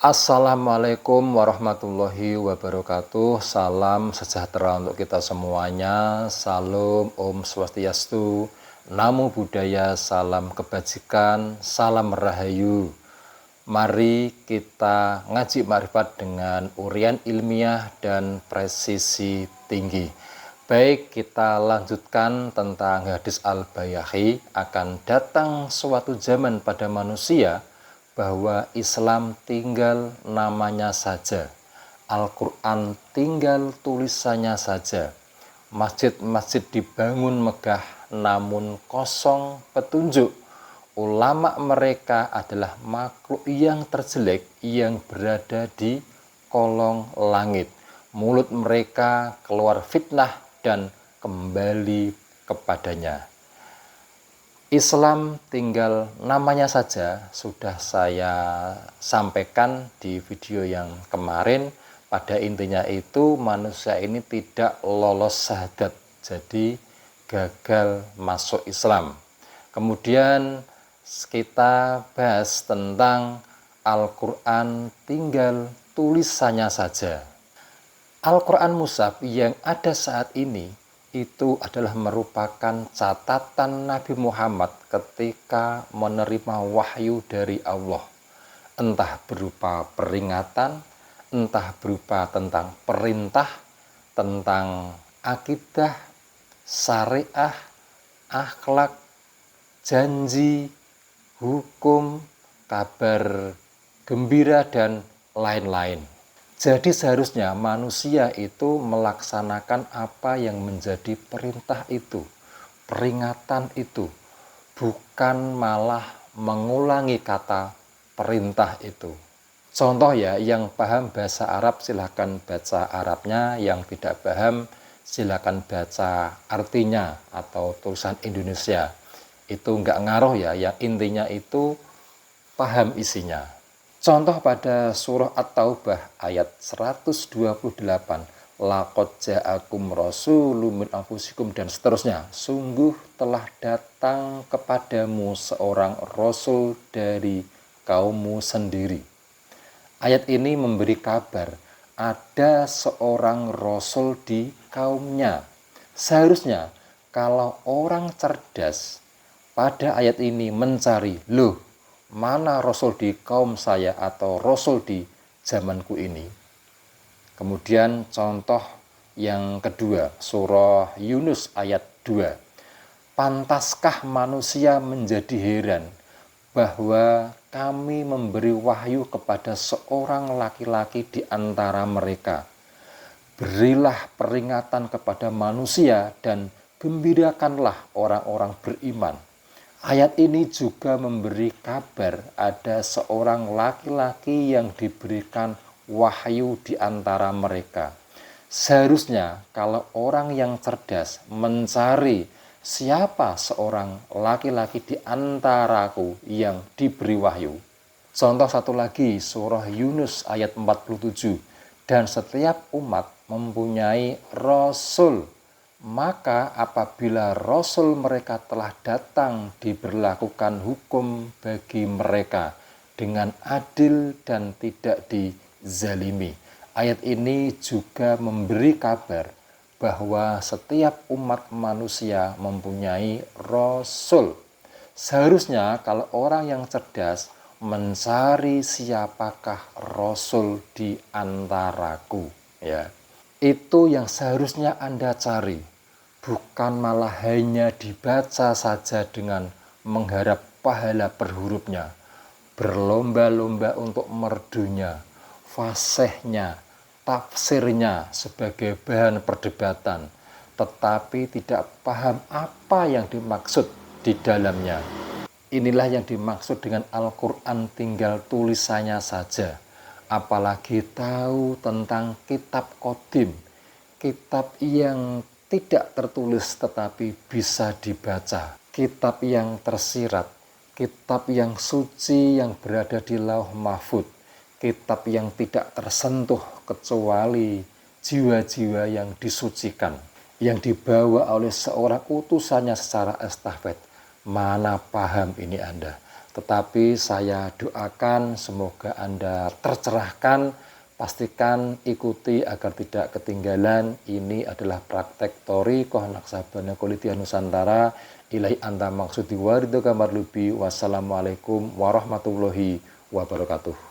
Assalamualaikum warahmatullahi wabarakatuh. Salam sejahtera untuk kita semuanya. Salam Om Swastiastu, Namo Buddhaya, salam kebajikan, salam rahayu. Mari kita ngaji makrifat dengan urian ilmiah dan presisi tinggi. Baik, kita lanjutkan tentang hadis Al-Baihaqi. Akan datang suatu zaman pada manusia bahwa Islam tinggal namanya saja, Al-Quran tinggal tulisannya saja, masjid-masjid dibangun megah namun kosong petunjuk. Ulama mereka adalah makhluk yang terjelek yang berada di kolong langit. Mulut mereka keluar fitnah dan kembali kepadanya. Islam tinggal namanya saja, sudah saya sampaikan di video yang kemarin. Pada intinya itu manusia ini tidak lolos syahadat, jadi gagal masuk Islam. Kemudian kita bahas tentang Al-Quran tinggal tulisannya saja. Al-Quran Mushaf yang ada saat ini itu adalah merupakan catatan Nabi Muhammad ketika menerima wahyu dari Allah. Entah berupa peringatan, entah berupa tentang perintah, tentang akidah, syariah, akhlak, janji, hukum, kabar gembira, dan lain-lain. Jadi seharusnya manusia itu melaksanakan apa yang menjadi perintah itu, peringatan itu, bukan malah mengulangi kata perintah itu. Contoh ya, yang paham bahasa Arab silahkan baca Arabnya, yang tidak paham silahkan baca artinya atau tulisan Indonesia. Itu enggak ngaruh ya, yang intinya itu paham isinya. Contoh pada surah At-Taubah ayat 128, laqad ja'akum rasulun min anfusikum, dan seterusnya. Sungguh telah datang kepadamu seorang rasul dari kaummu sendiri. Ayat ini memberi kabar ada seorang rasul di kaumnya. Seharusnya kalau orang cerdas pada ayat ini mencari, loh, mana rasul di kaum saya atau rasul di zamanku ini. Kemudian contoh yang kedua, surah Yunus ayat 2. Pantaskah manusia menjadi heran bahwa kami memberi wahyu kepada seorang laki-laki di antara mereka. Berilah peringatan kepada manusia dan gembirakanlah orang-orang beriman. Ayat ini juga memberi kabar ada seorang laki-laki yang diberikan wahyu di antara mereka. Seharusnya kalau orang yang cerdas mencari siapa seorang laki-laki di antaraku yang diberi wahyu. Contoh satu lagi, surah Yunus ayat 47. Dan setiap umat mempunyai rasul. Maka apabila rasul mereka telah datang, diberlakukan hukum bagi mereka dengan adil dan tidak dizalimi. Ayat ini juga memberi kabar bahwa setiap umat manusia mempunyai rasul. Seharusnya kalau orang yang cerdas mencari siapakah rasul di antaraku, ya. Itu yang seharusnya Anda cari, bukan malah hanya dibaca saja dengan mengharap pahala per hurufnya, berlomba-lomba untuk merdunya, fasihnya, tafsirnya sebagai bahan perdebatan, tetapi tidak paham apa yang dimaksud di dalamnya. Inilah yang dimaksud dengan Al-Quran tinggal tulisannya saja. Apalagi tahu tentang kitab qadim, kitab yang tidak tertulis tetapi bisa dibaca, kitab yang tersirat, kitab yang suci yang berada di Lauh Mahfud, kitab yang tidak tersentuh kecuali jiwa-jiwa yang disucikan, yang dibawa oleh seorang utusannya secara estafet. Mana paham ini Anda? Tetapi saya doakan semoga Anda tercerahkan. Pastikan ikuti agar tidak ketinggalan. Ini adalah praktek Thoriqoh Naksabana Qolytiyah Nusantara. Ilahi anta maksudi waridho kamar lubi. Wassalamualaikum warahmatullahi wabarakatuh.